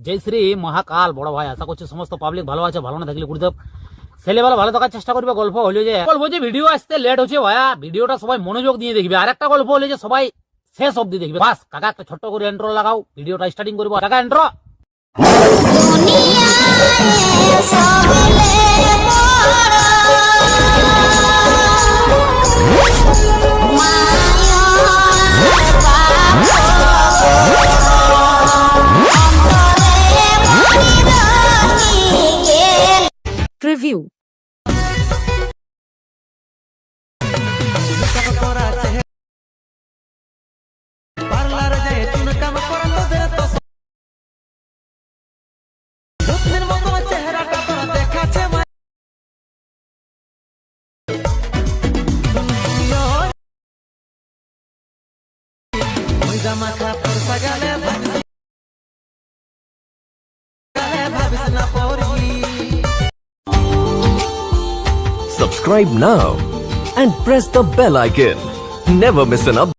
জয় শ্রী মহাকাল বড় ভাই, আশা করছি সমস্ত পাবলিক ভালো আছে। ভালো না থাকলে গুরুদেব ছেলেবেলা ভালো থাকার চেষ্টা করবে। গল্প হলো যে ভিডিও আসতে লেট হচ্ছে ভাইয়া, ভিডিওটা সবাই মনোযোগ দিয়ে দেখবে। আর একটা গল্প হলো যে সবাই শেষ অব্দি দেখবে। বাস কাকা একটা ছোট্ট করে ইন্ট্রো লাগাও, ভিডিওটা স্টার্টিং করবো। কাকা intro. Review. Subscribe now and press the bell icon. Never miss an update.